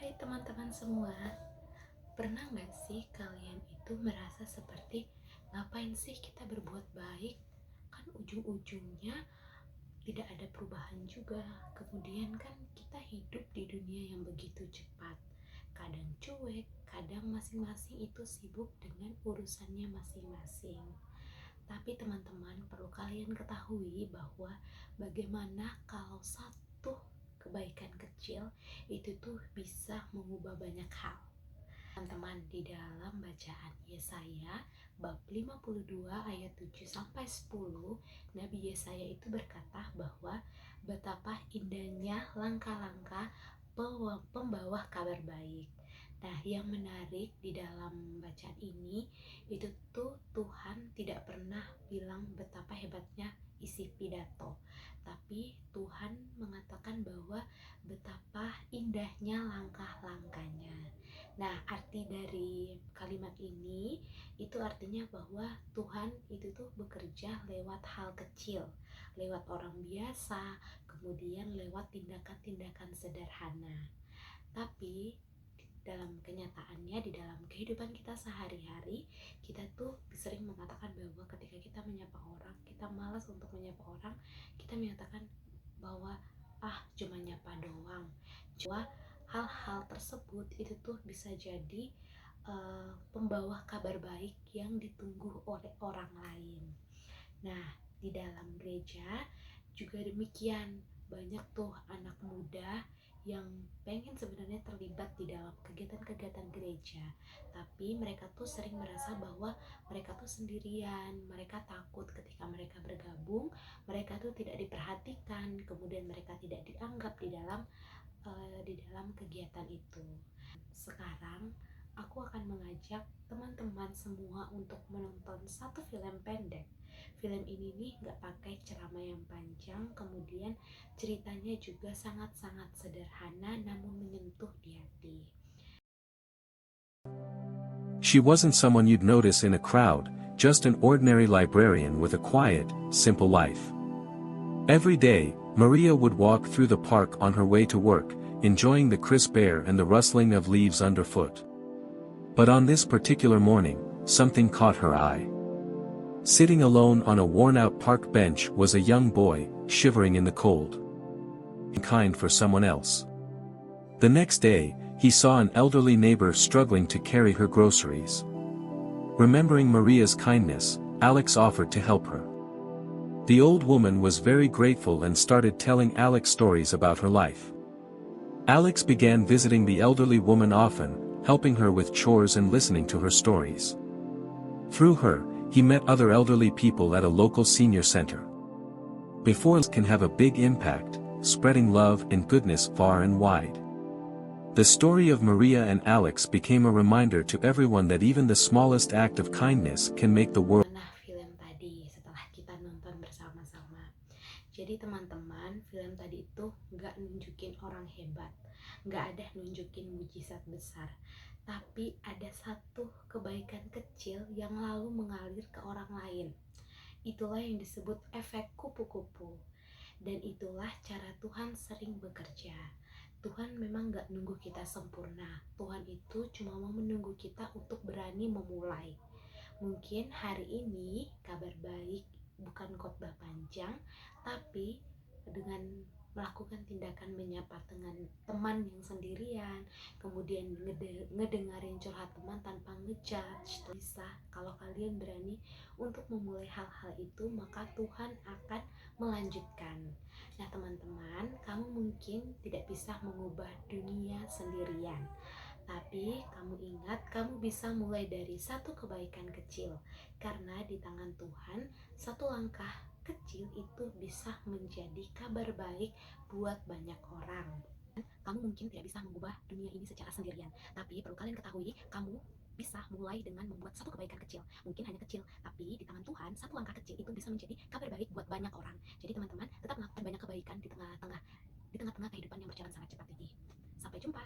Hai teman-teman semua, pernah nggak sih kalian itu merasa seperti ngapain sih kita berbuat baik? Kan ujung-ujungnya tidak ada perubahan juga. Kemudian kan kita hidup di dunia yang begitu cepat. Kadang cuek, kadang masing-masing itu sibuk dengan urusannya masing-masing. Tapi teman-teman perlu kalian ketahui bahwa bagaimana kalau satu kebaikan kecil itu tuh bisa mengubah banyak hal. Teman-teman, di dalam bacaan Yesaya bab 52 ayat 7 sampai 10, Nabi Yesaya itu berkata bahwa betapa indahnya langkah-langkah pembawa kabar baik. Nah, yang menarik di dalam bacaan ini itu tuh Tuhan tidak pernah bilang betapa hebatnya isi pidato, tapi Tuhan mengatakan bahwa betapa indahnya langkah-langkahnya. Nah, arti dari kalimat ini itu artinya bahwa Tuhan itu tuh bekerja lewat hal kecil, lewat orang biasa, kemudian lewat tindakan-tindakan sederhana. Tapi dalam kenyataannya, di dalam kehidupan kita sehari-hari, kita tuh sering mengatakan bahwa ketika kita menyapa orang, kita malas untuk menyapa orang, kita menyatakan bahwa cuma nyapa doang. Cuma hal-hal tersebut itu tuh bisa jadi pembawa kabar baik yang ditunggu oleh orang lain. Nah, di dalam gereja juga demikian, banyak tuh anak muda yang pengen sebenarnya terlibat di dalam kegiatan-kegiatan gereja, tapi mereka tuh sering merasa bahwa mereka tuh sendirian, mereka takut ketika mereka bergabung, mereka tuh tidak diperhatikan, kemudian mereka tidak dianggap di dalam kegiatan itu. Sekarang aku akan mengajak teman-teman semua untuk menonton satu film pendek. Film ini nih gak pakai ceramah yang panjang, kemudian ceritanya juga sangat-sangat sederhana namun menyentuh di hati. She wasn't someone you'd notice in a crowd, just an ordinary librarian with a quiet, simple life. Every day, Maria would walk through the park on her way to work, enjoying the crisp air and the rustling of leaves underfoot. But on this particular morning, something caught her eye. Sitting alone on a worn-out park bench was a young boy, shivering in the cold. Kind for someone else. The next day, he saw an elderly neighbor struggling to carry her groceries. Remembering Maria's kindness, Alex offered to help her. The old woman was very grateful and started telling Alex stories about her life. Alex began visiting the elderly woman often, helping her with chores and listening to her stories. Through her, he met other elderly people at a local senior center. Before can have a big impact, spreading love and goodness far and wide. The story of Maria and Alex became a reminder to everyone that even the smallest act of kindness can make the world. Film tadi setelah kita nonton bersama-sama. Jadi teman-teman, film tadi itu nggak nunjukin orang hebat, nggak ada nunjukin mujizat besar, tapi ada satu kebaikan kecil yang lalu mengalir ke orang lain. Itulah yang disebut efek kupu-kupu. Dan itulah cara Tuhan sering bekerja. Tuhan memang gak nunggu kita sempurna. Tuhan itu cuma mau menunggu kita untuk berani memulai. Mungkin hari ini kabar baik bukan khotbah panjang, tapi dengan melakukan tindakan menyapa dengan teman yang sendirian, kemudian ngedengarin curhat teman tanpa ngejudge, bisa. Kalau kalian berani untuk memulai hal-hal itu, maka Tuhan akan melanjutkan. Nah teman-teman, kamu mungkin tidak bisa mengubah dunia sendirian, tapi kamu ingat, kamu bisa mulai dari satu kebaikan kecil. Karena di tangan Tuhan, satu langkah kecil itu bisa menjadi kabar baik buat banyak orang. Kamu mungkin tidak bisa mengubah dunia ini secara sendirian, tapi perlu kalian ketahui, kamu bisa mulai dengan membuat satu kebaikan kecil. Mungkin hanya kecil, tapi di tangan Tuhan, satu langkah kecil itu bisa menjadi kabar baik buat banyak orang. Jadi teman-teman, tetap melakukan banyak kebaikan di tengah-tengah kehidupan yang berjalan sangat cepat ini. Sampai jumpa.